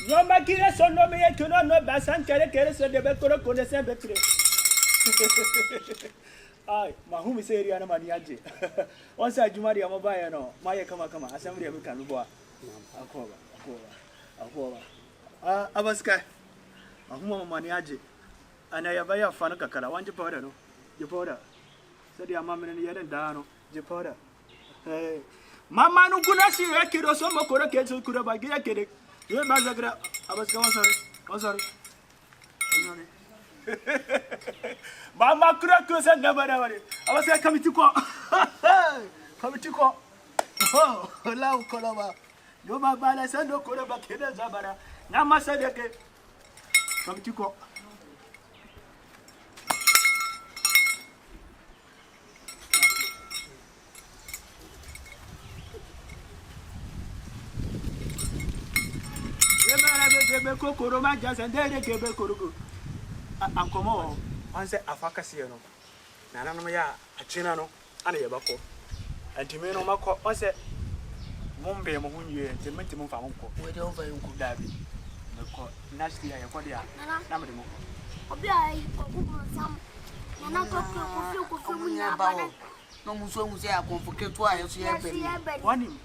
No makire so no me que no basan kere so de be koro kone se betre. Ai, mahumi se ria na mani age. Once ajuma de amaba ye no, maye kama asem de be kanu bo a. Akoba. Abaska. Mahuma mani age. Ana ya baya fa na kakara wanje powder no. Je powder. Se de amama ne ye den da no. Je powder. Hey. Mama no kuna si e kiro so mo koro ke so kuro ba gire kede. Ye mazagra abaska I'm sorry. Mama kura kusa ngabara wale. Abaska kamiti ko. Oh, la ukolaba. No baba la sando koro ba kede zabara. Na masadeke. Kamiti ko. Kebe kokoro ma jase ndere kebe korugo ankomo anse afaka se no nananom ya achina no ana ye bako antime no mako onse mombe mo hunye tementi mo fa monko we de over yunku dabi meko next year ye ko dia na me de mo obi ai ogugu sam nana kofi munya ba no muso se akonfoke to ayo so ye be wani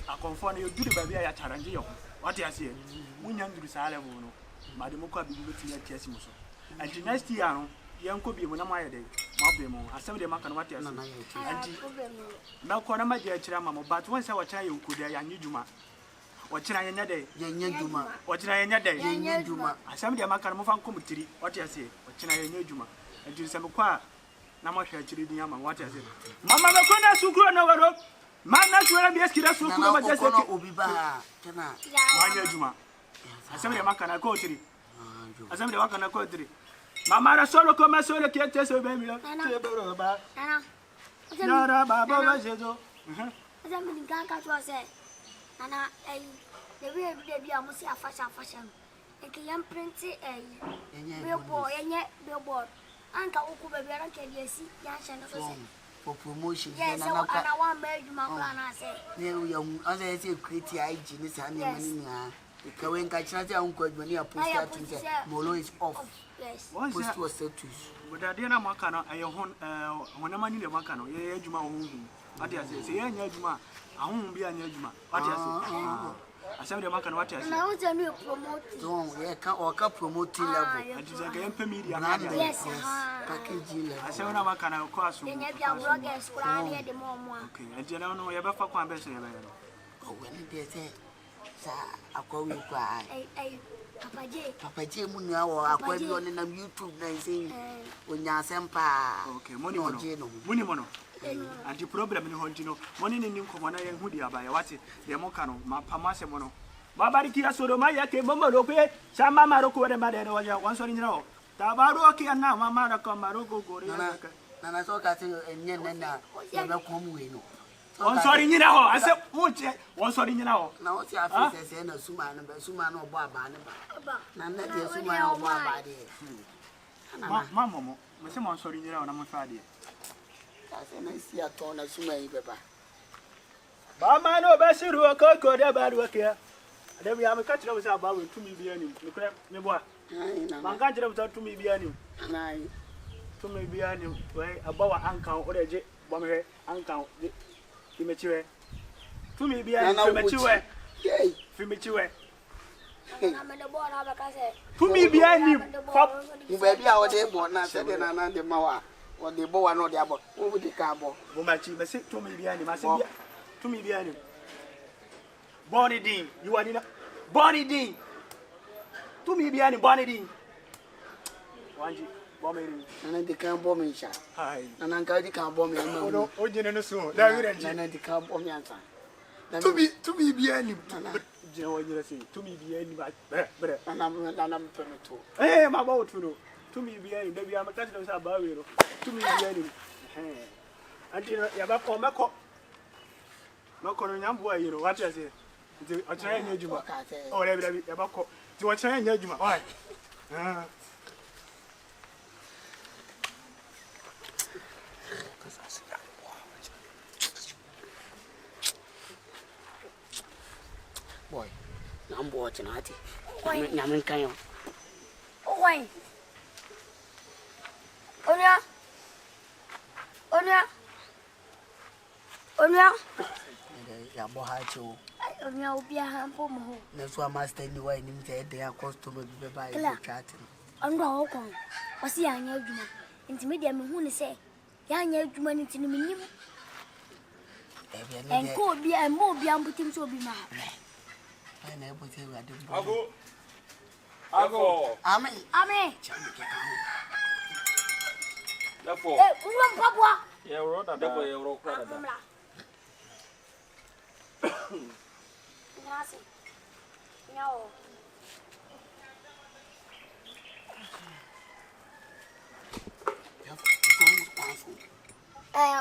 akonfo na ye duru ba bia ya challenge ye what you say munya nduru sale bo no mademo kwa bibi beti ya tiasi muso anti next year no yanko bi mu na maye de mabe mu asem de maka no what you say anti na ko na maje akira mama but won say wa kira yanko de ya nyedwuma wa kira yenya de nyedwuma wa kira yenya de nyedwuma asem de maka no fa nko mutiri what you say wa kira yenya dwuma anti se me kwa na ma hwa akiri din ama what you say mama me ko na sukuro na waro mana suara bias kira sukuro ma jase ke obi ba tena wanya juma asem de maka na ko tiri asem de maka na ko tiri mama ra solo ko ma solo ke tese be mi ke bro ba nara baba ba jejo asem ni ganka to se nana the way de bia mo si fashion e ke yam print billboard anka uku be bia ran ke diesi ya shende so se for promotion yes so ana wa made my plan ase ne you ase say create IG ni sa ne mani nia ka wen ka chira say unko adwani a poster to say molo is off yes post was status bodade na maka no aye hon mani le maka no ye adwuma ho hu ade ase se ye nya adwuma ahun bi anya adwuma ade ase asem de maka no ade ase na wo no promote so ye ka o ka promote level ade se ga empa media na yes package level asem na maka na ko aso nya bia bloggers kura ne de mo okay ade na no ye be fa kwa be se ye be no o we ni de say sa akwa wi kwa ai Papa J mu nua wo akwa bi on na YouTube na say onya sempa okay money mono anti problem ni honjino money ni nkomo na ye hudi abaya wati de mo kanu ma pamase mono babari ki asoro ma yake mama rokwe sama maroko de madere waja wansori nyina o tabaru ki na mama ra ko maroko gore na so ka se enye na ye be kom we no wansori nyina ho ase muche wansori nyina ho na o ti afise se na suma no obo aba ne ba na na de suma no obo aba de mama mo se wansori nyina ho na mo fa de ase na si ato na suma yi beba ba ma no be siru okoko de ba do ke ade bi am ka tire mo se aba we tumi bi ani me kra me bo a man ka tire mo se tumi bi ani nai tumi bi ani we aba wa ankan o de je bo me ankan fi me chiwe tumi bi ani fi me chiwe fi me chiwe na me de bo na ba ka se tumi bi ani fa mu be bia o de bo na se de na de mawa o de bo wa no de abo wo di ka abo bo ma chi me se tumi bi ani ma se bia tumi bi ani Bonnie Dean you are in Bonnie Dean tumi bi ani Bonnie Dean wanji bo me ri na de kan bo me sha hai na nka di kan bo me ma o jene no so da wi renji na de kan bo me ansa tumi bi ani je wo nyere se tumi bi ani ba bre na me to ma ba o tuno tumi bi ani da bi am ka tino sa ba wi ro tumi bi ani anti ya ba ko mako mako no nyambo ayi ro what you say nti o try nya juma o le bi ya ba ko ti o try nya juma why boy Number watch and Hattie. Why? Yaman Kayo. Why? Onya. Yabohacho. Onya will be a handful more. That's why master anyway, and they are customer to buy chatting. I'm going to go. See, I know you. Intermediate, who say, young gentleman into the minimum. And could be a more beyond putting to be mad. I never tell you I didn't go. I'll go. Amen. Therefore, Papa. yeah, wrote a double euro. No.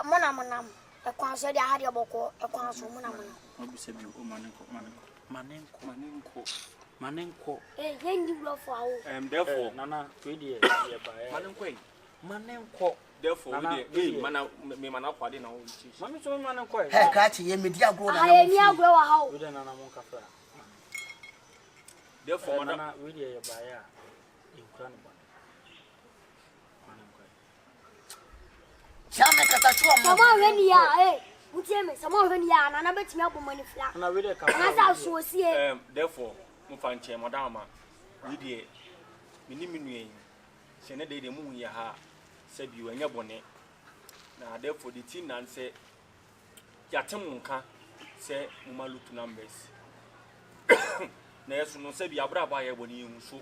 Monam, a concert I had your boko, a concert monam. Manenko. Eh, then you go for Therefore, Nana, 20 Manenko. Therefore, me man up, I didn't know. Mammy, so Manenko. Hey, Catchy, media grow. I near grow a house. We don't know Moncafa. Therefore, Nana, really a buyer in Cranbourne. Some when you are, eh? Would you me some when you are, and I bet you money flat. And I really come. And I saw see it. Therefore, Mufanche, Madama, we dear, Minimini, Senate de Moon Yaha, said you and your bonnet. Now, therefore, the teen and say, Yatamunka, say Mumalu to numbers. Nesu no said Yabra by a body, so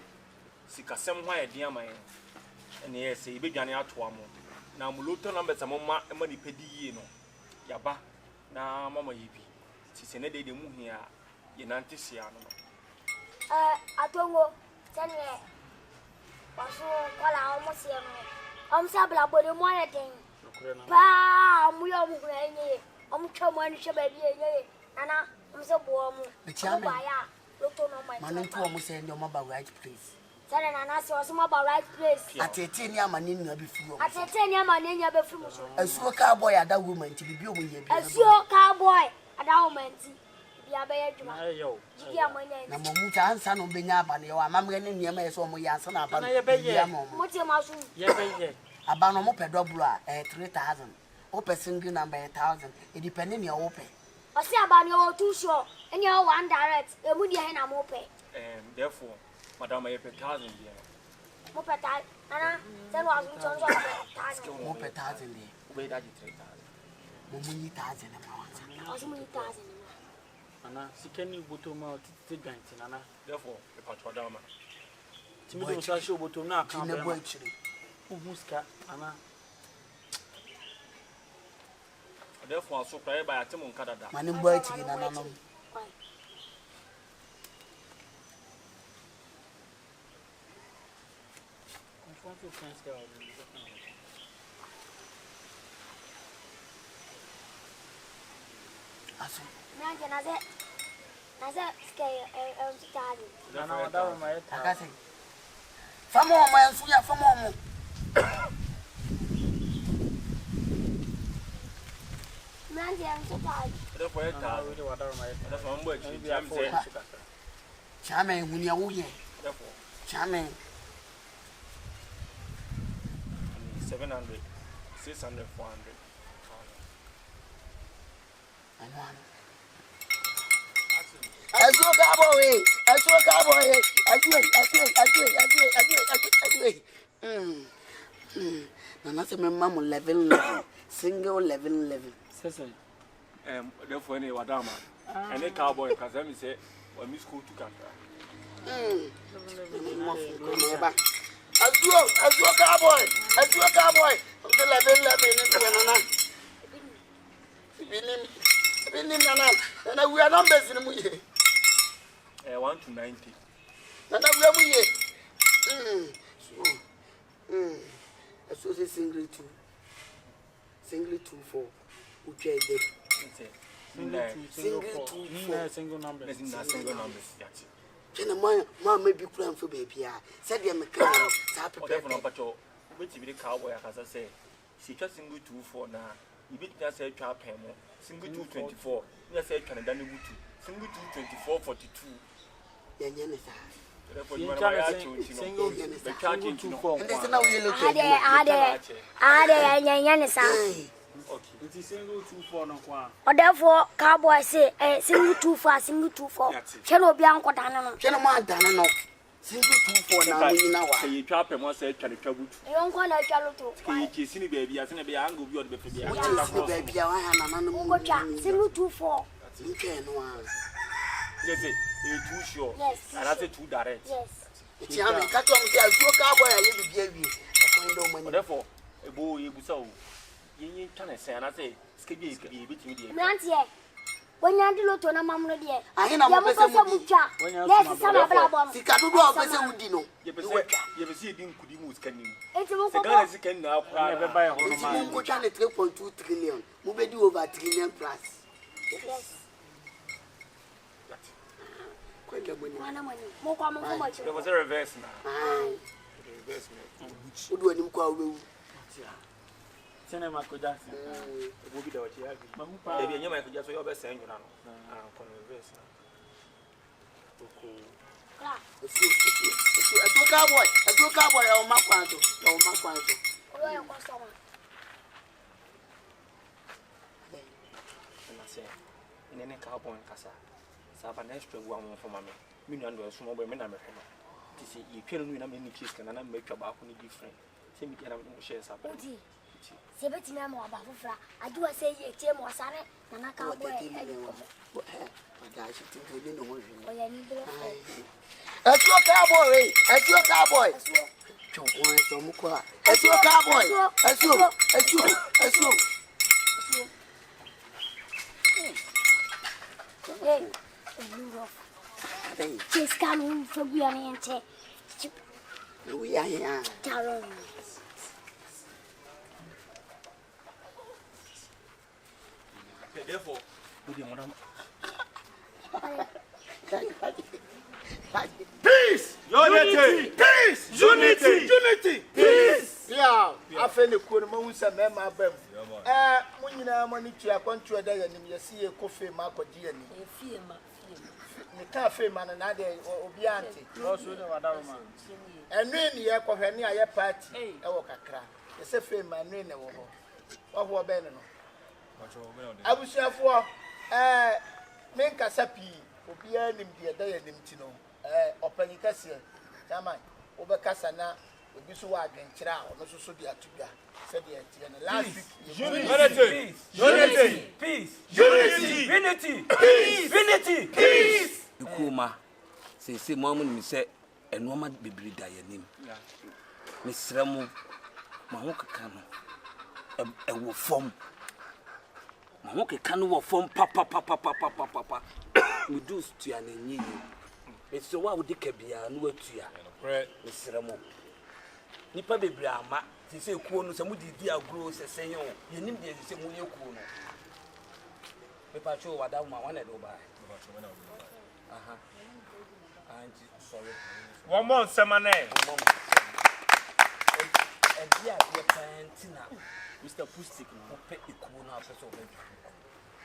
Sika somewhere, dear man, and yes, say, big Johnny Atwamo. Now, Muluto numbers a mama and money pedi, no. Yaba, now Mamma Yipi. Senate de Moon here, Yanantisiano. I don't know. Tell me. Almost here. I'm Sabla, but the more thing. Pa, we are moving. I'm coming to baby. Nana, I'm so warm. The chairman, look on my man, almost saying your mother right place. Tell Nana, so some about right place. At a 10-year man in your before. At a 10-year man in your before. A sure cowboy at that woman to be built with you. A sure cowboy at our man. Yo, Namuta and son of Benyabani, or Mamma and Yama, so my son upon a what's your mushroom? a banner pedobra at 3,000. Open single number 1,000. It depending your open. I say about your too short and your one direct. A woody hen I'm open. Therefore, Madame, I pay 1,000 here. Mopeta, Nana, then was More per 1,000. Wait, I did 3,000. Mummy 1,000 a also many thousand. Nana, she can you go to my ticket, Nana. Therefore, a patrodama. Timmy was a show to now. in the butchery. Muska, Anna. Therefore, I so cry by a Timon Canada. Man in butchery and another. From all my sweet from home. Therefore, that's one word. Charming, when you're here. Therefore, Charming. 700, 600, 400. And one. I saw a cowboy. Nana, my mom 11, single 11. Therefore, any Wadama and a cowboy, because let me say, when we school to Canada. As you a cowboy, until 11, and we are not based in the 1 to 90. And we are so single 2 4. Okay, single number. Can a man may be crying for baby? Said the mechanic, which be the cowboy, as I say. She just single 2 4 now. You beat us a trap single 2 24. Yes, I can done it. Single 2 24 42. yenye sa Therefore, you are single 2-4. and this now we look Ade sa. Okay. It is single 2-4 no kwa. Or therefore cowboy say single 2-4 single 2-4. Cheno obi anko dane no. Cheno ma dane no. Single 2-4 na we na wa. Say you twa pem say twa twa butu. Yonko na twa loto. Ke ke sini baby ase na be ango bi o de be fe What is the baby a wa na na no. Ngo twa single 2-4. Okay no wa. Yes, you too sure. Yes. And I say too direct. Yes. Ti am ka to am say so cowboy a ye bibia wi. Akondo mani. Therefore, ebo ye busa o. Yin tane say and I say skebi e bitimi de. Nantie. Wonya di loto na mamuno de. Ahe na mo pese mu di. Yes, sama bra bom. Sika dodo o pese wudi no. Ye pese e din kudi mu skanim. Enti mo Se ko. Ghana sika na akwa Be buy hono Mo man. ko twa ne 3.2 trillion. Mo be di over trillion plus. Yes. Kwenda mani. Mwana mani. Mo kwa mo ko chi. There was a reverse now. Ah. Reverse me. Odu anim kwa obewu. Cinema ko Jackson. Ebo bi da wachi ya bi. Mahu pa. Ebi enye Michael Jackson yo be sen nwuna no. Ah, kono reverse na. Kla. Esu cowboy ya o makwanto. Oyo ya kwa sawa. Na say nene cowboy kasa. Saba na extra bu amon foma me. Mi nu ando so mo be me na me ko no. Ti say e pia no na me ni kiss kana na me twa ba ko ni different. Say mi kana mo share saba. Odi. Se beti me mo aba fufra. Adu wa say ye tie mo sare na na ka boy. Ada shi tin ko ni no ho hwe. Oya ni bro. Esu cowboy. Chokwa so mu kwa. Esu cowboy. Esu. Hey. Hey, Just come for we are ente. we are here. Taron. Therefore, we dey modern. Peace! Unity! Peace! Unity! Peace! Yeah, I feel the cool moon some member. When you know, money to a country, and you see a coffee market. The cafe man and other Obianti. Also no madam man. And when you are coffee, I party, a walk a crack. It's a fame and rain. What were Benno? I was here for make a sappy, Obian him the day and him to know. Open Cassia, Taman, over Cassana, will be so again, Chira, or so dear to ya. Said the last week. Unity. Peace. Unity. Kuma say mama me say enoma bebiri da yanim me sremu ma ho keka no e wo fom ma ho keka no wo fom papa we do stu an enyi me so wa wo dika bia no atua me sremu nipa bebiri ama say kuo no se mu didi agro se sen yo yanim de se mu ye kuo no me pa cho wada ma wana do ba sorry. One more semane. Mr. Pustik no pe ikuo na apeso obedu.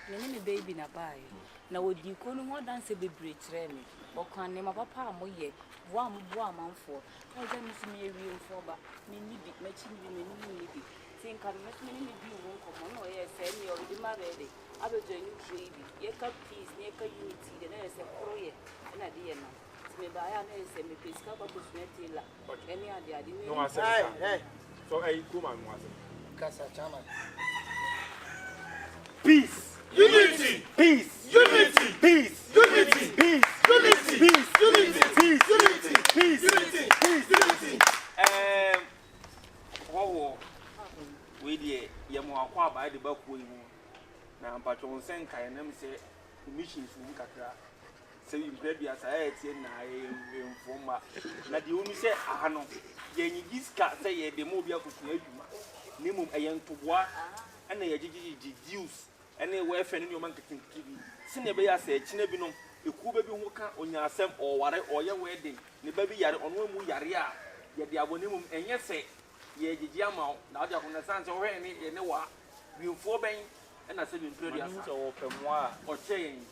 Me ne baby na bae. Na wodi ko no ho dance bebre kire me. Okwan ne ma papa amoye. Wo amanfo. Na je mi simi ewie mfo ba. Me ni bi ma chi bi me ni bi. Tinka me ni bi wo nkomo no ye se ni o di ma be de. Abedo ni tree bi. Ye ka peace, ye ka unity de na se kroye. Na de ye na. Me ba ya na se me peska ba ko suneti la. Eni ade ni. No answer. Hey, so I go man no answer. Casa Chaman. Peace. Unity! Peace. Unity! Peace. Unity! Peace. Unity! Peace. Unity! Peace. Unity! Peace. Unity! Unity! Wow. We dey ye mo akwa ba de ba ko yi mu. Na mpacho nsen kan na me say missions wu kakra. Say you grade ya say tie na mfoma. Na de onu say aha no. Ye nyi giska say ye de mo bia kosu adwuma. Ni mum eyentoboa ana ye gigigi juice. Ene we fe ne man ketinki bi. Sine be ya say kine bi no. Eku ba bi ho ka onya asem o ware oye wedding. Ne ba bi yare ono mu yare a ye de abone mum enye se ye gigi ama na odi akona sanse wo he ne wa biufo ben na se bi mpre dia So open wa. o chen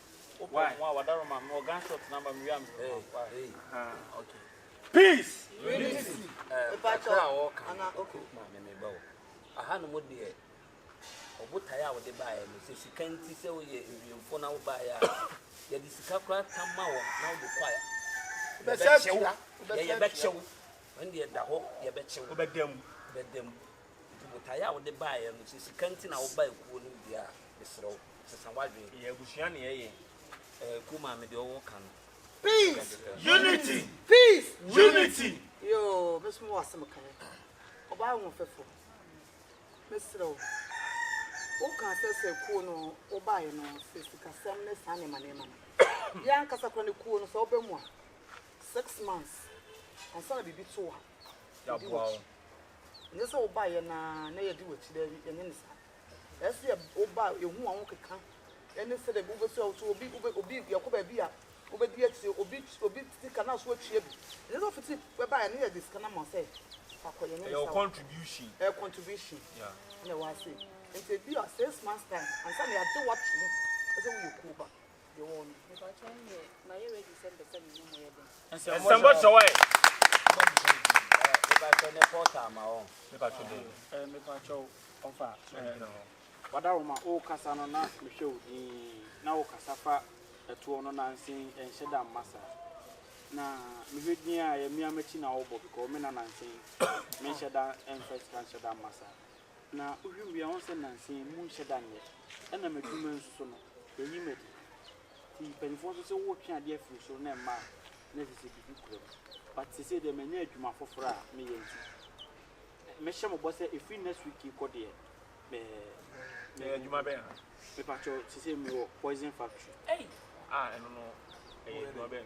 Why? Wadaroma, more gunshot number, me am. Okay. Peace. Unity. Okay. Mama, me bow. Aha no mo de. Obutaya wo de bae no se sikanti se wo ye enwiemfo na wo bae a ye de sika kra tamma wo na wo de kwaya. Ye be chew. When de da ho ye be chew. Bedem. Obutaya wo de bae no se sikanti na wo bae kuo no bia esro se sanwadwe. Ye abusua ne ye. Kuma me de wo kan. Peace. Unity. Peace. Unity. Yo, Miss Mossam. Oba won fefo. Mesro. O kan se ku no oba ye no se sikasem ne sane manema. Ya nkasa kro ne ku no so obemu a 6 months. Ansa na bibi to ha. Ya boa. Ne so oba ye na ye di wachi da bi enye ne sa. Ese ye oba ye hu an keka. Ene se de bu be so obi yakoba bi a obedi ati obi tika na so atwie bi. Ne so fiti we ba ye ne ye diska na mo say. Your contribution. Contribution. Yeah. Ne wa say. Nti bi a 6 months time ansa na ya de what you. Ese we Kuba. You won. Me pa chen ye, ma ye ready send the send no mo ye den. Somebody show way. Ba ko ne porta ma o. Me pa show. Me pa show on fa. Wadaroma, o kasa no na me show na o kasa fa eto no na nsin enhyeda masa. Na me hwedin a ye mia machi na obo because me na nansin me hyeda first kan hyeda masa na uhwim ya won se nansin mu hyeda nye e na meduma nsuso no yeyi medi ti penifo so se wo twa de afiri so na ma na sisi bibi kuro but se se de menya adwuma foforo a me ye nti me hye mo bo se efi next week ko de me adwuma be ha me pa cho se me wo poison factory no adwuma be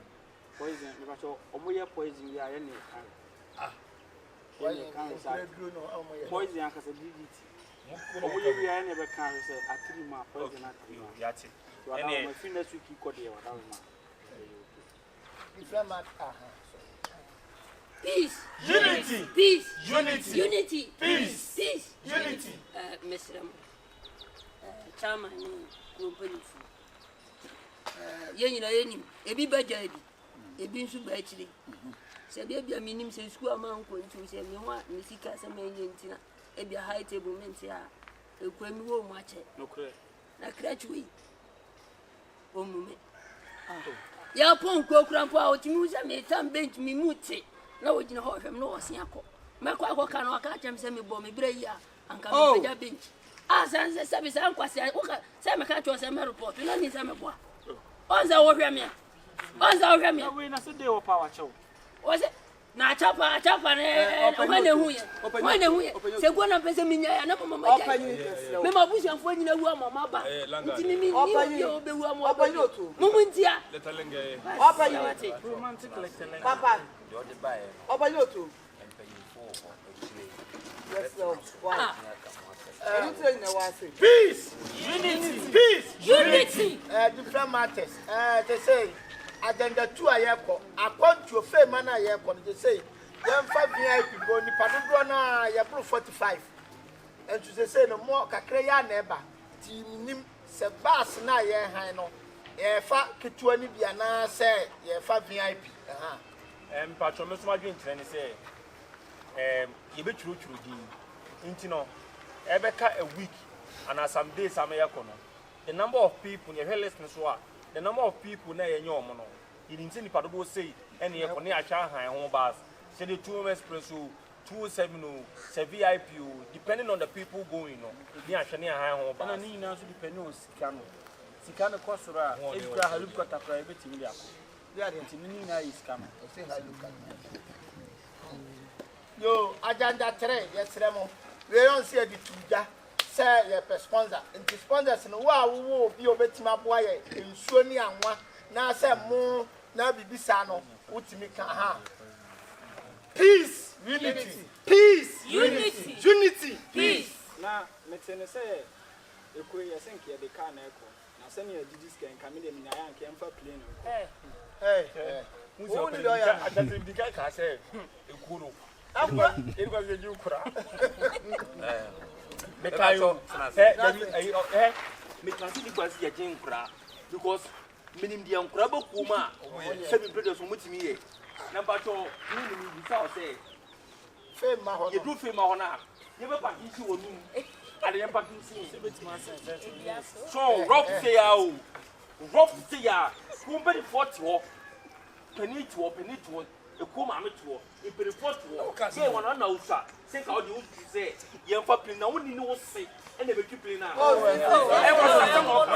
poison me pacho omoye poison ya ye ne kan poison akasa DDT omoye wi ya ne be kan se atiri ma poison atiri ya ti ene ma fitness week ko de wa dawo ma Peace. Unity. Peace. Unity. Unity. Peace. Peace. Unity. Mr. Chairman company fu yenim ebi bajadi ebi nsu ba akire se bia minim se school amanko ntu se me ho ni sika se menye ntina e bia high table ment ya ekwami wo mu ache nokre na krachwi omume ya pon kokrampo a otimi uza me tam bench mi muti na wogina ho hwem no wosia akọ mekọ akọka na aka chem se me bo me bre ya anka me ja bench sanse se bi san kwase uka se me ka cho se me report na ni se me bo onza wo hwem ya we na se dey wo power chow What's it? Na chapa ne when huye se go na pese minya ya na mama ja me mabusi anfo nyina wu mama ba nti mimi ni obe wu mama ba mumu ntia letalenge Opa you romantic letalenge Papa Yo de bae. Opa you too. Yes, Why? Anything na wa say. Peace. Unity. Peace. Unity. Different matters. They say agenda 2 ayeko according to fame na ayeko they say dem fa VIP go ni padodo na ya pro 45 and to say no more kakra ya na eba ti nim se bus na ye han no e fa ketua ni bia na say ye fa VIP patron me so ma dwen trene say ye be churu din nti no e be ka a week and some days am ye kono the number of people ye listen so the number of people na ye nyom no you didn't ni padodo say and ye kone acha han ho bus say the 2 expresso 27 say VIP depending on the people going no ni ahwe ni han ho bus na ni na so depending on sika no kosora ebra halub kota private mi akọ dia de ntini ni na is kama yo agenda 3 yesremo we yon see the tuja say ye sponsor and sponsors no wa wo bi obetima boa ye ensuo ni anwa na say mo na bibisa no utimi ka ha peace unity peace Unity. Unity. Peace. na metene say ekwe ye senke de ka na eko na se ne agidi scan kamede mi na ya nke emfa plane hey who ni do ya agenda di ka say ekuro akwa erwa je ju kura Mekayo. me can see the kwasi ya jin kura because minim dia nkura ba kuma se bi predo so mutimi ye na ba to ni bi sa o se Fame ma ho. ye do fame ma ho na ye be pa kinsi wonu ade ye pa kinsi so rough say ya o rough say ya kumbe di 40 ho penny to e ko ma me to e pere 40 ho say wona na usa say ka o di usu say ye mfa plane na woni ni wo say e na be twi plane na e ko sa some of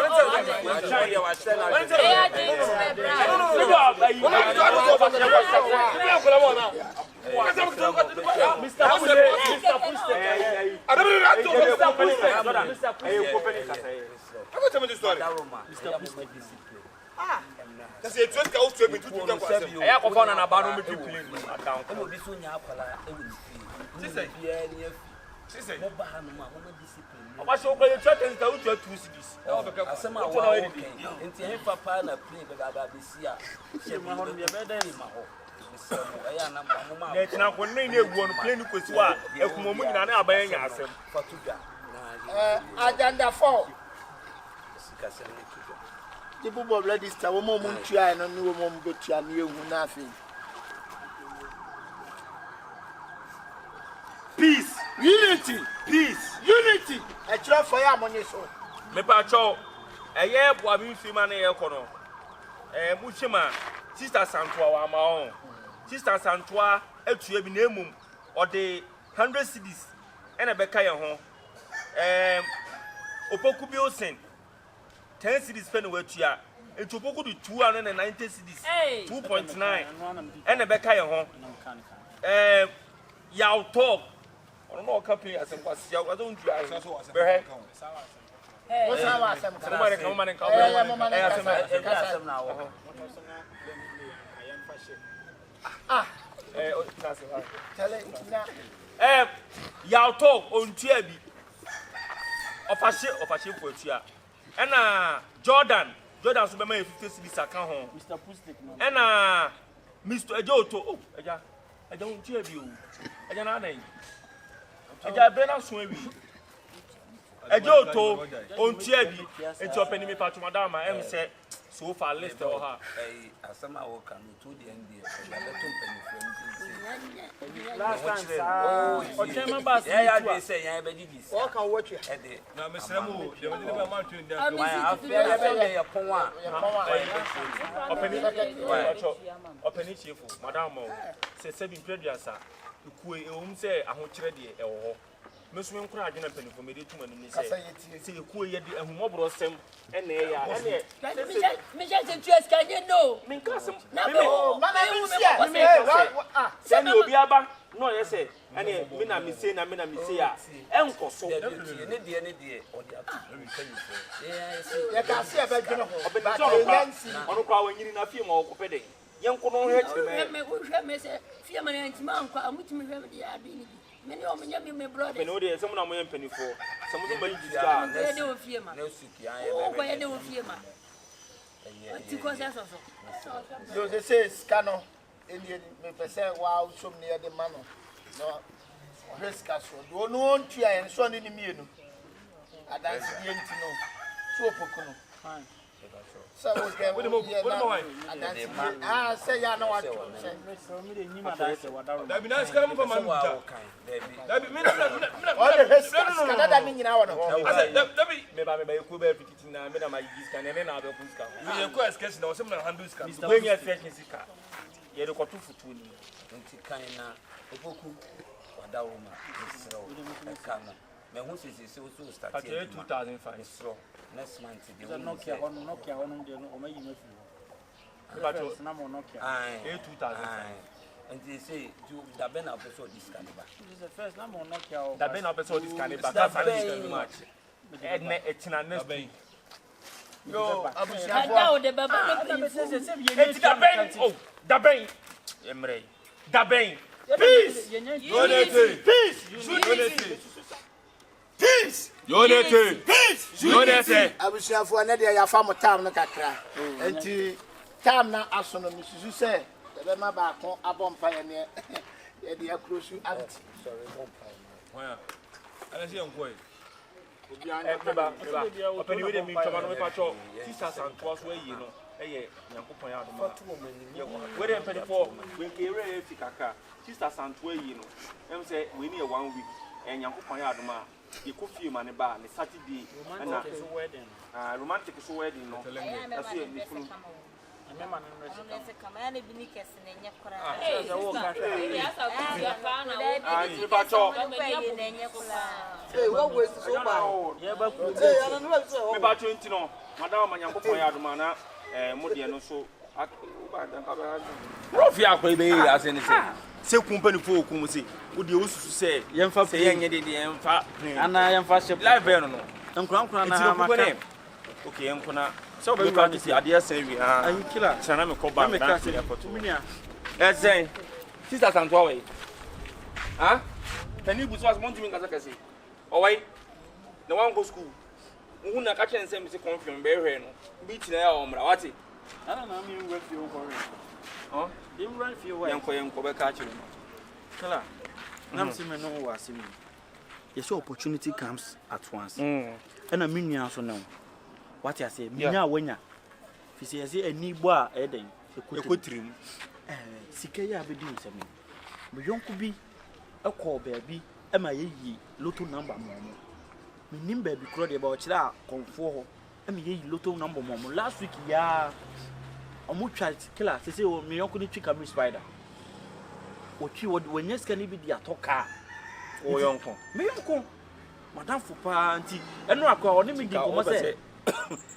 That's a twist out to me to do that. I have found an abandoned between plane. Apa so ko ye threaten ka utu atu cities. Asema wa okay. Enti he papa na plane be baba be sia. She ma ho be be dey ma ho. Eya na mama. Na tina ko nne egu on plane ko si wa ekumo mu nyina na aban nya asem. Fatuga. Agenda 4. Sika se ni tuga. The people of register wo mo ntua no ni wo mo betua na ehu na afi. Peace, Unity. peace. Unity. E try for ya money so. Me pa cho eye bo abi mfima na ye ko no. Mu chima sister Santoa wa ma on. Sister Santoa atua bi na emum ode 100 cedis ena be ka ye ho. Opoku bi osen 10 cedis pe na watua. Enti opoku du 290 cedis. 2.9 ena be ka ye ho. Yaw talk no company as was yaw I don't be What's our some come on tell it now. yaw talk on tua bi ofashe for tua na Jordan so be my 50 cedis aka ho Mr. Pustik no. na Mr. Ejoto oh eja on tua bi o eja na nan eja be na so awi Ejoto on tua bi enti openi me patch madam am say so far list o ha Asema wo kan to the end there. Ya beto penny friend. Last time o tema ba si Yeah, they say ya be this. What can watch you? Ede. Now, Miss Ramu, they will never amount to that. My affair be ya pon wa. openi chief madam say 7 preduasa ku e say ahokyere de e wo ho mesu nkura agena penifo me de tuma ni say say ku ye de ahumobro sem ene ya ene me just interest can you know me kasem me obi aba no ye say ene me na me say ya enko so Ne de o de atu penifo. Ya ka se e be dwene ho. obeni so ono kwa wanyini na fie ma okopede yenko no he kire me wo hwe me say fie ma na ntima anko amutimi hwe me de ade ni bi me ne o me nyame me brother me no de sem na mo yen penifo sem so ba yidika me de o fie ma Na suki an o ko ye de o fie ma ti ko se so Yo they say scano Indian me pese wa usum ne de ma no. No. Risk aso. Do no ntua en so ne ni mienu. Adansi die nti no. So opoku no. Fine. So was get say ya no what say. So me de nyima da se wadaro. That be nice, come from my wa kan. That be me. All the risk Canada ni nyina wa no. I said, that be me ba me ku be fititi na me na ma yis kan ene na be ku ska we are quite scarce now. Some handle scam. when you fresh sika ye de kotu futu ni Nti kan na opoku wadawo ma isro e kan na me hu sisi so start at 2005 isro next month The the Nokia on de no o ma yi me fi. Pato Na mo Nokia. ai 2005 and they say do da ben na person this can ba This is the first na mo Nokia o. da be na be so this kan ba ka sa this match ene etina next week Yo kada abusiafo. o de baba no eti da ben oh da ben emre da ben Peace. Unity. Peace. Unity. Peace. Unity. Peace. Unity. Abusiafo na de ya fa mo tam no kakra. Enti tam na aso no misusu se be ma ba kon abompa ye ne ye de akrosu anti. sorry don't pay Why? I see on boy. openi we de mi choma no me pacho sister santoa so yi no ɛyɛ nyankopɔn yɛ adom a wɛde mpanyinfoɔ wenkewura efi kakra sister santoa yi no ɛm sɛ wei ne yɛ 1 week ɛyɛ nyankopɔn yɛ adom a yɛkɔ fie ma ne ba ne Saturday ɛna romantic so wedding no ɛso yɛ ne funu madam manyankopɔn yɛ adom a na modeɛ no so Rofi akwa be yi ase ne se kumpani fo okum se wo de osusu se yemfa se yenye de yemfa ana yemfa ship live no no nkura na maka okay nkuna so be ka ti ade asa wi ha ayi kila chana me ko ba me ka se minia ezen sister santo away ha tani bu so as monti me kasa kase owai na wan go school wo na ka chen se me se confirm be hwe no bi tina ya o mra wate ana na mi ngwa fi o kore oh im run fi o wa yanko be ka chire kala nam se me no wa se mi yes opportunity comes at once ana mi nua so no what I say minya wanya fi se yes ani bo a eden ekotirim sika ya abedi nsem me yonko bi ekọ baabi e ma yeyi lotto number mo me nim baabi kro de ba o kire a konfo ho e me yeyi lotto number mo last week ya omo twa killer se se o me yonko ni twika me spider o twi wo nyeska ni bi dia toka o yonko me yonko madam fupa anti eno akwa o ni me di komo se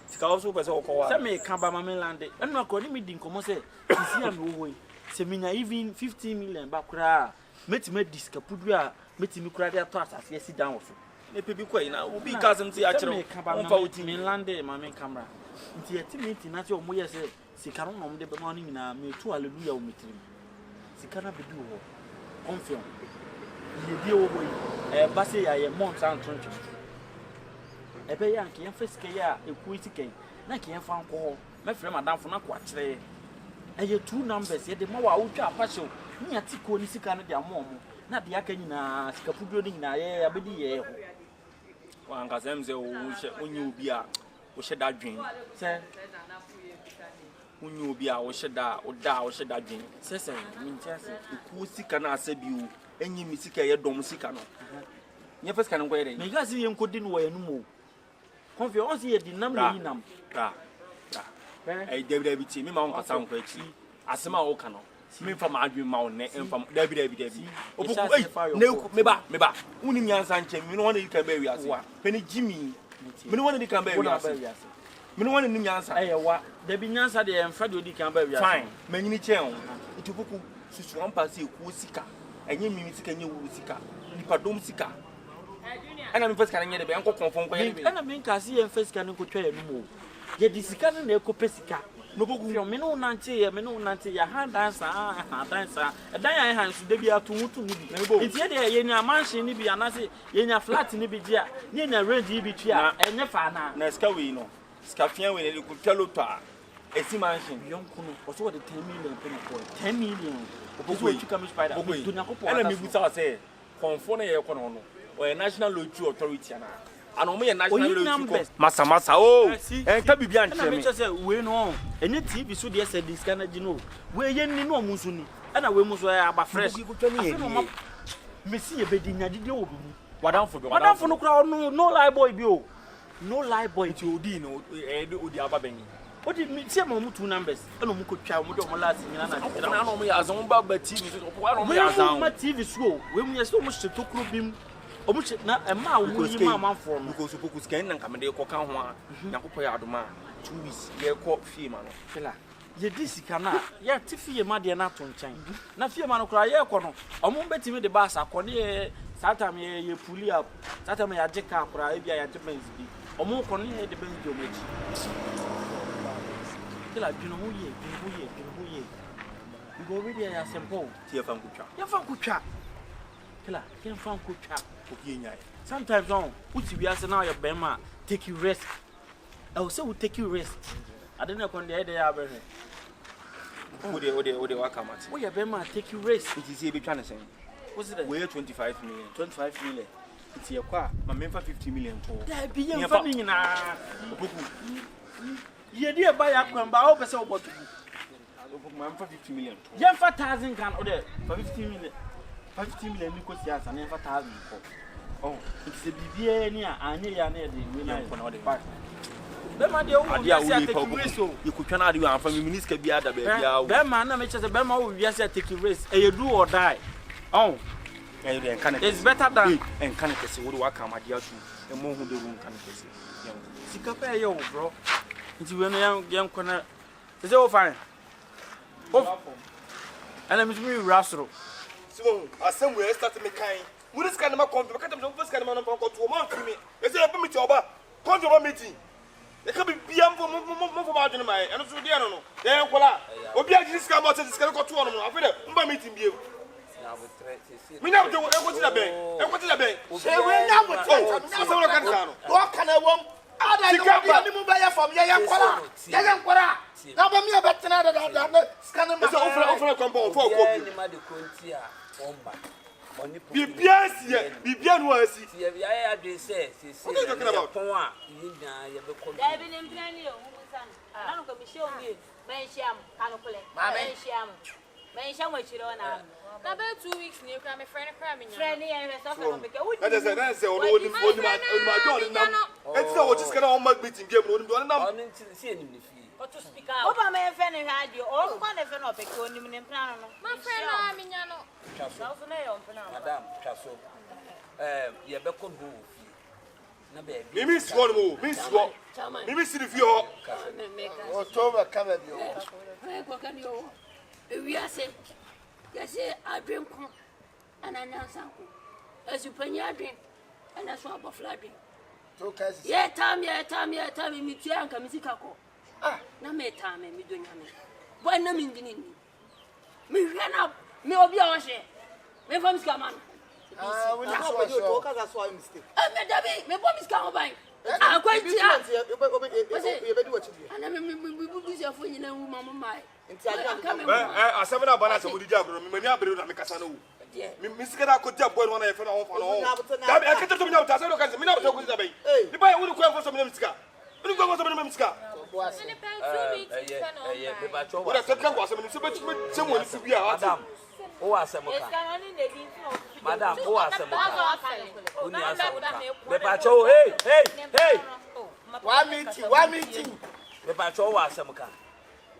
sika wo so pese o ko wa se me kan ba ma me lande eno akwa ni me di komo se sisi am wo hoyi se minya even 15 million ba kura metima diska pudu a metimi kura de ato asase esi dan wo so ne pebi kwai na obi ka asem ti a kire on fa uti me lande ma me camera nti yeti meeting na ti o mo ye se sika no nom de be ma no nyina me tu hallelujah o metrim sika na be du ho confirm ye die wo boy ba se ya ye months and troncho e be ya nke ye fa sika ya eku sika na ke ye fa nko ho me frɛ madam fo na kwa kire eye two numbers ye de ma wa wotwa apasho nya tiko ni sika no de amomo na de aka nyina sika puduro ni nyina ye abedi ye ho wa nka semze o onye obi a o hye dwen se onye obi a o hye da o hye dwen se mintiase ku sika na asabi o enyi mi sika ye dom sika no nye fa sika no ko ye me ga se ye nkodi no wa yanumo confiance ye di nam le yinam David ti me ma on kasa nko achi asema o ka no me fa ma adwen ma on ne emfa David opoku ne me ba uni nyansa nche me no wona di kan ba wi ase pe ni Jimmy me no wona di kan ba wi ase me no wona ni nyansa wa David nyansa de emfa de odi kan ba wi ase fine manyini chen iti opoku susu on pass eku sika enye mi sika nye wu sika nipa dom sika ana me fa sika nye de be enko konfon ko ye be ana me nka se ye emfa sika no ko twa ya no mo ye di sika no na ekope sika no bogu me no nante ya hand dancer dan ya hands de bia to wutu ni bi nti ye de ye nya mansion ni bi anase ye nya flat ni bi dia ni nya range bi twa enye fa na ska we no ska fian we ne ku twaloto a esi mansion yonko no o so de 10 million pe no boy 10 million obogo e tuka me spider to nyakopo ana me buta say konfo na ye ko no o national lottery authority ana ano me national lottery masa o ka bibia nche me say we no ene TV so de say this kana gi no we ye ni no omunso ni ana we muso ya aba fresh me see ye be di nyadide obi mu wadanfo no kura no lie boy bi o no lie boy ti odi no odi aba bani odi me see ma mu two numbers ana mu ko twa mu de mo last nyina na kira na no me azon ba TV so ko no me azan ma TV so we mu ye so mo hye tokuro bim omu na ema wo yi ma manfo no because focus kan na kamede ko kan ho a yakopɔ ya adoma 2 weeks ye ko fie ma no fela ye disika na ye tifie ma de na to nkyɛn na fie ma no kora ye ko no omu betimi de ba sa ko ne satam ye puli up satam ya jeka kora e bia ya jepens bi omu ko ne de ben di omaji fela dwino ho ye go we dia ya sempo tie fa nkutwa fela ken fa nkutwa okienya sometimes on uti we ase now your bema take you rest I will say we take you rest I don't know kon dey ya behwe ode wakamat we your bema take you rest it is e be twa ne sen what's it we 25 million it's your kwa ma memfa 50 million to da bi ye mfa ni nyina opoku Ye dear buy a quamba, I'll pass over to Man for 50 million. Yen for 1,000 can order for 15 million. 15 million because yes, and never 1,000. Oh, it's a BBA near, and near the winner for the back. The man, you could cannot do from the minister be other baby. That man, which is a Bema will just take a risk, and you do or die. Oh, it's better than and can say what work come at you, the more who the room can say. Sicapay, yo, bro. It's when a young corner is all fine. Oh, and I'm really Russell. So, as somewhere started me kind. Would this kind of a contract? I don't first kind of man to a month to me. They say, I'm meeting over. Control meeting. They can be PM for margin of my and also the animal. They are Kola. Obia this come out this can go to one. I feel a meeting view. We now do what is the bank? And what is the bank? Say, we're now with what can I want? I don't buy from Yayan Kola. Yayan Kola. Now, I'm here better than that. Scanning my offer compound for Be bien, be bien, was it? I say, what are you talking about? I don't come show me. Mensham, Canopole, Mensham, Mensham, what you don't know. About 2 weeks near my friend, Friendly, and that's the only my daughter. It's not just going to meeting game. Or to speak out. Oh, my friend had you all one of an opic on him in Plano. My friend, I mean, Madame Chasso, you're back on who? Miss one more, Miss what? Miss if you're October come at you. What can you? We are saying, yes, I drink and I answer. As you pay your drink, and that's what flooding. Yeah, time, me to Yanka Missicako. Ah, no, me time, me doing it. Why no mean me ran up, me will be on share. Me from Scaman. That's why mistake. Me promise come by. I'm quite tired. And I remember your phone in a woman. I 7 hours balance with the job, maybe I'll be able to make a son. Miss Kara could jump when I found off on all. I can't tell me now, I don't know what to be. If I would go for some Nemska, you go for some Nemska. Someone to be out. Oh, I said, Madame, oh, I said, Lepacho, hey. One meeting. Lepacho was some kind.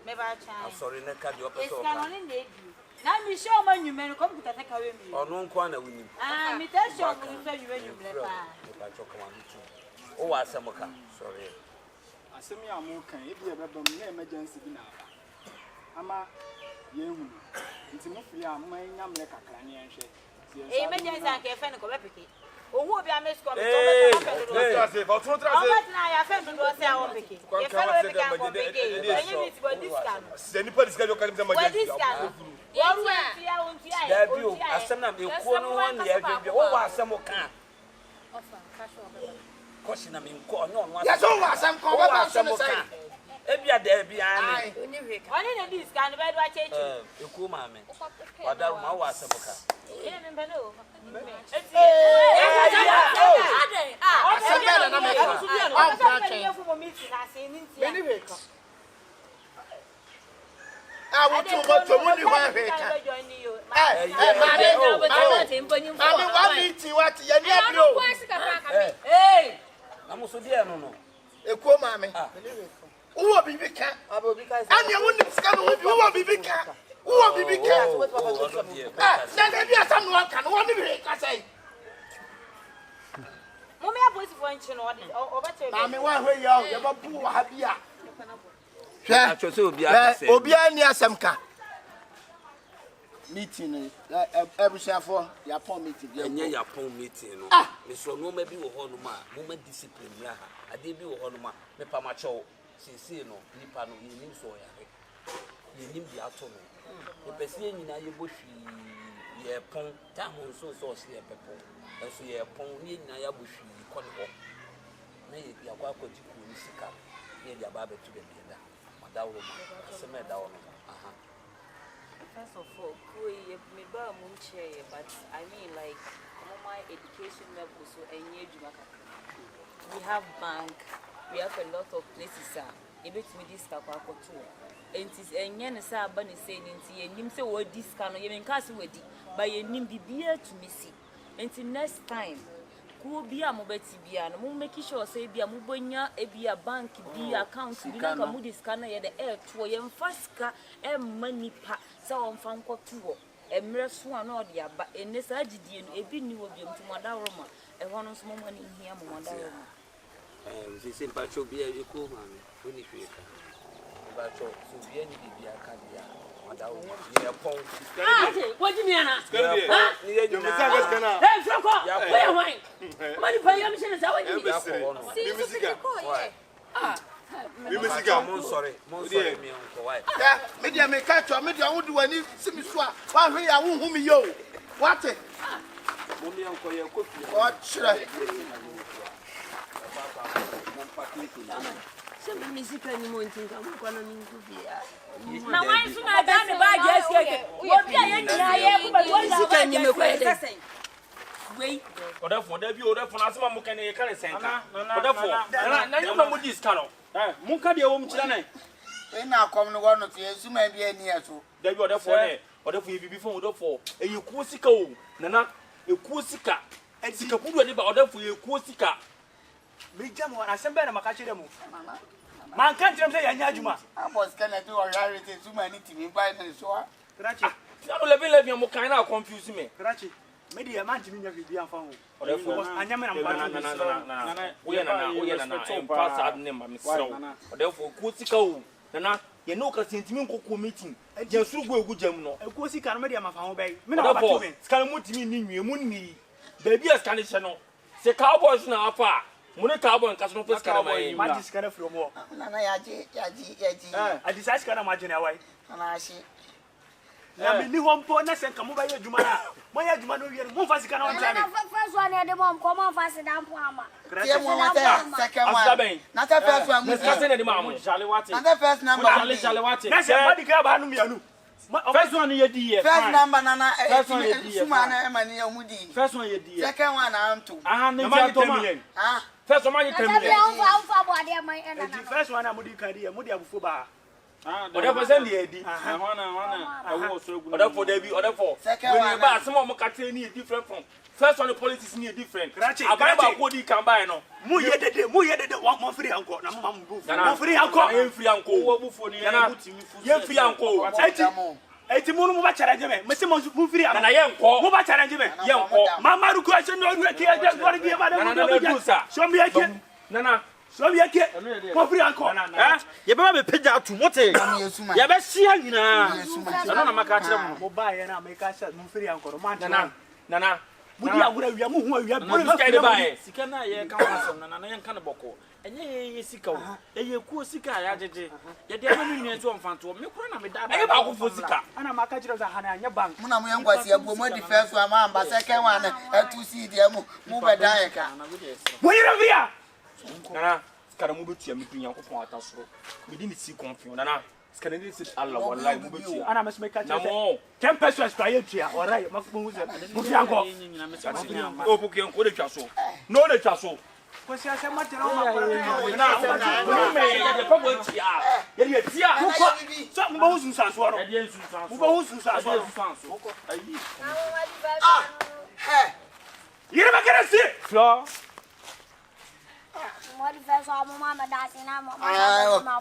I'm sorry, Neka, your person. Now, me show my new man come to take away me. Or no corner with you. Ah, me tell you, when you Lepacho come on, oh, I said, sorry. I send me a more can if you have a emergency now. Ama, you, it's enough for you, my young like a cranny and shit. Emergency, I can't find a copy. Oh, who be a miss coming? Ebia there be ani. Oni na dis kan be do achechi. Eku ma me. Wada ma wa asemoka. Ye me mbe no. Eko mame. Uwo bibika. Ani woni sika no uwo bibika. Uwo bibika. Na na bia sam no kan woni bibika sai. Mommy abosi for nchi no obete. Mame wa hwe ya ya ba bu wa bia. Hwe. Obi ani asemka. Meeting ebusafo Yapon meeting. Enye Yapon meeting no. Me so no ma bi wo ho no ma, mo ma discipline la ha. Ade bi wo ho no ma, me pa ma chew. Sisi no nipa no yenim so ya he. Yenim bi ato no. E pese nyina ye bohwi ye pon, ta ho so se ye pepo. Enso ye pon ni nyina ya bohwi ko ne ho. Na ye ya kwa kwati ku ni sika. Ye dia ba betu be bi da. Madawo ma, aseme da wo no. Aha. First of all, me ba mum chair, but I mean like my education level so enye juma kakra. We have bank, we have a lot of places ebetumi diska kwa akoto enti enye ne sa aba ne sei enti enim se wo diska no ye menka se wadi ba yenim bibia tumi si enti next time ko bia mo beti bia no mo make sure say bia mo bonya e bia bank bi account bi na ka mo diska na ye de to ye mfaska e manipa se on fa nkoto emre so ana ode aba enne sa gidie no ebi ni wo biom tumoda roma e hono so mo mani hia mo moda roma we say pacho bia e ko ma oni kweka pacho so bia ni bibia ka dia moda roma ni e pon what do you mean na ni ye nyina hey frako where wine mani pa yam shene sa wani si musica mon sorry mi onko why ya media me ka to media wo de wani simi so a wa hwe ya wo hu mi yo what mo mi onko ye ko fi o chira Some music and mountain come on and na wan so na da ne ba je escape obi aye nyina ye ko ba music and you make wait odafo da bi odafo na asema mo kan ye kan senka odafo na nyoma mo diska no mun ka de wo mchira nan e na akom no wono te ezuma bi ani aso da bi odafo ne odafo ye bibi fo odafo eye ku sika o nana eku sika sika pudu ani ba odafo ye ku sika me jam wa asembe na maka chire mu man kan tiram se yanya adwuma abos kan na do reality ezuma ni timi ba na so a krachi no level mo kan na confuse me krachi me de man timi nya bi anfa ho odafo anyame na mpa na wo ye na pass ad ne ma me sro odafo ku sika o nana ye no ka sentimi nkoko meeting je suru go egu jam no eko sika no me de mafa ho bai me na ba to me sika mu timi ni nwie mu ni da bi sika ne hye no se cowboys na afa mo ne cowboy nka so no sika na mai ma ji sika na from ho na yaji adi sa sika na ma je na wai na ashi na me ni ho mpo na se nka mo ba ye adwuma na mo ye adwuma no wie mo fa sika na on time first one e de mom ko mo fa se dan po ama tie mo wata second one na ta first one mu sika se na di ma mo jale wate na ta first number jale wate na se ba di ka ba no mianu first one ye di ye first number na first one ye di ye suma na e mani ya mu di first one ye di ye second one na amto ne ja to ma first one you 10 million fa bo ade ma e na the first one na mo di ka di mo di abufo ba odafo se ndi edi wana awo so egu odafo da bi odafo when you ba asem mo ka tell ni different from first one the politics ni different abai ba ko di kan bai no mu ye dede mo free anko na mo bu mo free anko ye free anko wo bufo ni ya butimi fu ye free anko eti mo mo ba challenge me me se mo free anko na ye nko mo ba challenge me ye nko mama ru ko se no ru ke ya go ri ba da mo do so mi ake nana so mi ake mo free anko ye ba be page atu mote ye be hia nyina ana na maka kire mo ba ye na me ka se mo free anko no man nana mudi agura wia mo hu awia mo sika de bae sika na ye ka wasem na ye nka ne boko enye ye sika o ye ku sika ya jeje ye de ma nwie so mfanto me kura na me da e ba ko fo sika ana maka kire za hana anya bank muna mu yangwasi abu mo di first one ma amba second one e 2 cd mu be dan ye ka mo yira via nana sika mu betua me dunya ko fon atasoro me di ni si confuse nana sika ni sit Allah wallahi mu betua ana me smeka na mo 10 pesos pa ye tua alright mo hu mo free anko o puki enko de twa so no de twa so ko si ase matera o ma na me ye pa bo tia ye tia so mo hu sun san so no ye sun san so mo hu sun san so ayi yire ba kere si flo mo di first one mo ma da si na mo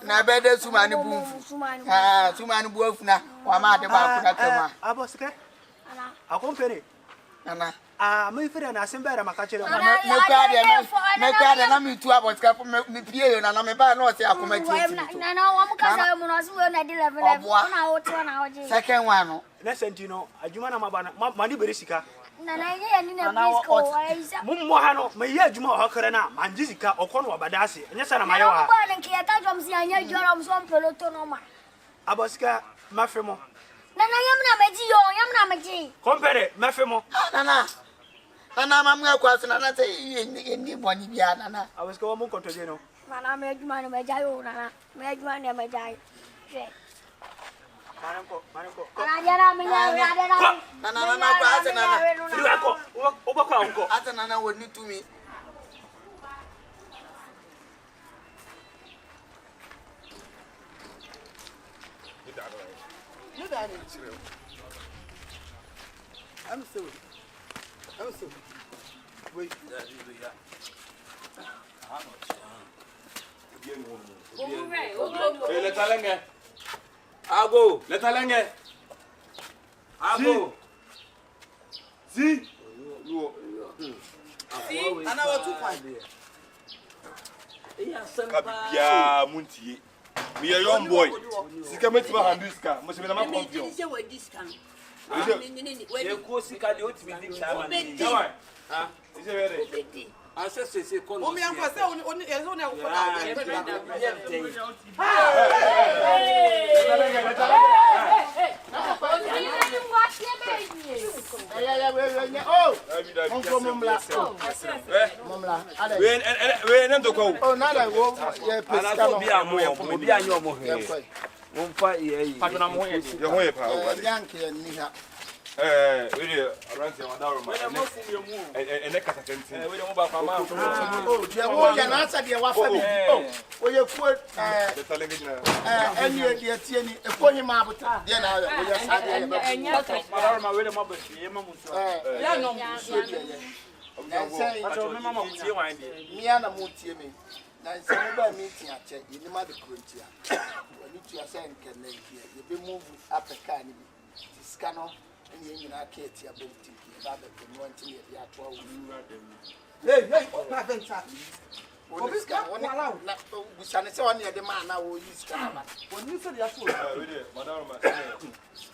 na be de suma ni bu suma ni bu afuna wa ma de ba kuna kema abosike ana akompere ana me fere na asembe ra maka kire me kwa de na mi tu abosika me pie yo na me ba na o se akoma ti na wa mo ka sa mo no so na di level na o to na o je second one no na sentino adwuma na mabana mani bere sika na ye ni na bisco aisa mummo ha no me ye adwuma o hakere na manji sika okono obada ase enya sana maye wa na ba nke ya ta jom si anya jorom so peloto no ma abosika mafemo na yam na meji yo yam na meji kompere mafemo na mamu akwa so na say ni boni bia na abosika wo mo kontoje no na me adwuma no meja yo na me adwuma no meja yo Maranko. Ana jara me nya na kwa ase na Friwako, obakwa unko. ase na woni tumi I'm sorry. Wait. Letalenge. Ago. Letalenge. Ago. Si. And I was too fine. Kabia muntie. Me a young boy. Sika metima handu sika. Mo se me na ma confuse. Say what this can. You go sika the ultimate time. Ah, is it ready? I say kon. O mi an fa say on ezo na ko da. We nem to ko. Oh, na da wo ye pesika no. Bi amoye, obi anyo mo he. Won fa ye. Patuna mo ye. Ye ho ye pa o ba. Yanke ni ha. We dey around here on that room. And e kata tenti. We dey mo ba fama. Oh, je wo ya na asa de wa fa bi. Oh, wo ye ku The talenge na. eni e de tie ni e ko hima abuta. De na wo ye sa de ye ba. Madam ma we dey mo ba ye ma musu. Ya no musu de ye. Na say Acho me mama Tie wan dey. mi ana mu tie me. Na say mo ba mi tie ache, ye ni ma de krontia. Wani tua say nke na tie. Ye be move apeka ni bi. Sika no eni nyina ka etia be tiki. Ba be no anti ye ya to awu. Hey, na venta. Obi ska woni na busane se woni ye de ma na wo yi ska ba. Woni se ya so. We dey madam ma.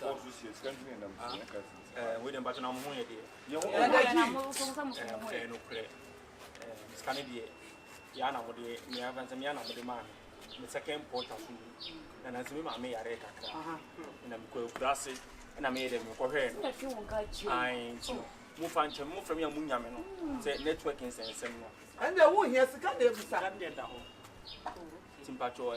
Oh, so see, scan me na. We dey patuna mo ye dey. Ye ho. No kre. Scan dey. Ya na mo dey, me avance me na mo dey man. The second port of and as we ma me yare kakra. Na me ko kurase. Na me dey me ko hwe no. Ai so mo fanche mo from ya mu nyame no. Say networking sensem no. And the one here sika de busa. Scan dey da ho. Simpacho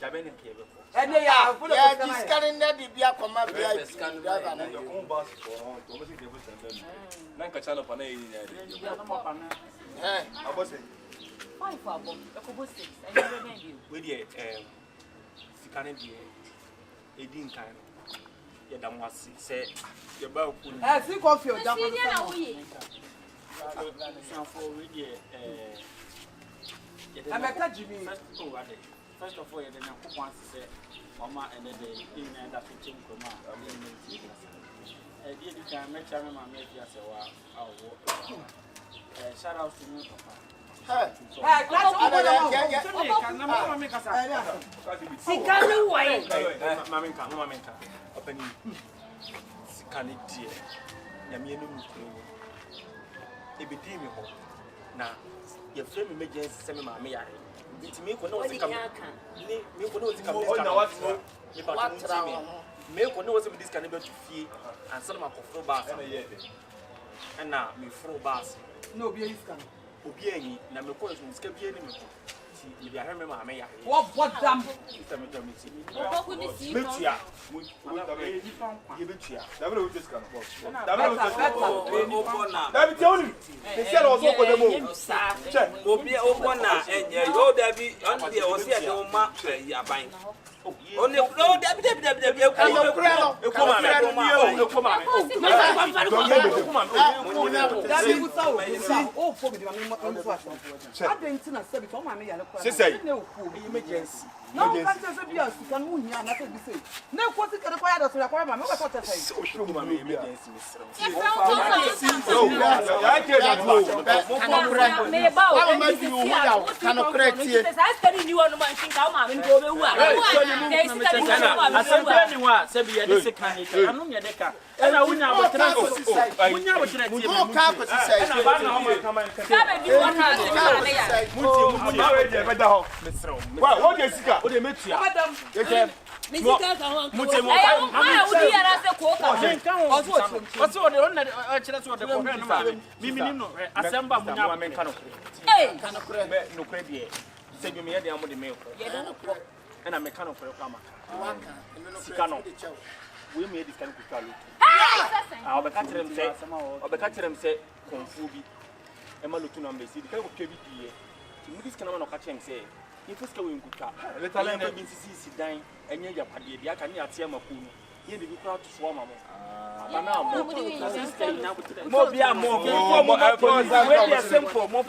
Jabe ne ke be ko. And they are full of Yeah, this can na di bia koma bia driver na. Yo kon bus for on. To me see dey busa ndem. Na nka channel pa na yi ni. Abose. Why for abo? Ekobo 6. And you remember you. We dey sikane dey edin kan no. Ye da mo ase say ye ba ku ni. Eh, see coffee o da See there na wo ye. So for we dey Ameka Jimmy. First of all, ye dey na ko kwan say mama and the in and that kitchen koma. Dey di kan me cha me ma me dia say wa awo. Shout out to you papa. Hey. Eh, class o go na mo. Kan na mama me kasa. Sika ni wo ye. Mama nka. Opani. Sikane die. Nyame enu mukuru. Ebedi mi ho. Na ye frame emergency say me ma me yare. Nti me ko na wose kam. Me ko na wose kam. Oh, na what? Me ba tun me ko na wose me this kan be to fie. Ansa na makofro ba. Na me fro ba. No be is can. Obi anyi na me ko so sika bi ani me ko. Ti me dia hwe me ma me yare. What damn? System to me ti. Oboku ni si Me no. tia. Ye be tia. Dabe we just kan. Dabe we just kan. Obona. Dabe ti oni. They say o so ko dem o. Che. Obi obona enye yo dabi on dey o se e o ma yaban. Oni no dabi e ko Ayo kura no. e ko ma me. E ko ma me. Dabi busa o. O fo bi ma me mo so. Adenti na se bi to ma me yale kwa. Sisei. Emergency. No, can't say be as can win here na be say. Na ko ti kere kwa ya do so ya kwa ma me ko to say. O show ma me emergency me sro. Ya ke na go. Me ba o. How much you hold out? Can correct here. Say study ni wonu man think how ma me go be wu a. Asante ni wa se bi ye de sika ni ka. Anu ye de ka. E na wunya abotra ko. Wunya abotra ti. Go ka ko say. Na ba na o ma kama nka. Sabe bi wonu a se ma me ya. Muti ma we je be da ho. Me sro. Wa, what dey sika? O de metua. Madam, Me sika ka ho. Muti mo Ayo ma wu di ara se ko ka. Nka ho. Oso de on na kire so de ko hwe no ma. Mimi ni no. Asemba munya ma me nka no. Eh. Me no kre die. Se bi me ye de amode me ko. Ye da no ko. E na me ka no kre ko ama. Waka. Sika no. We me dis kan ku ka lo. Obeka kirem se konfu bi. E ma lotu na mbesi. Di kan ko kebi die. Ti mu dis kan ma no ka chem se. If it's going to car, let alone the BCC dying, and you're party, the Akani at Yamakuno. You be proud to swam. More be a more simple, more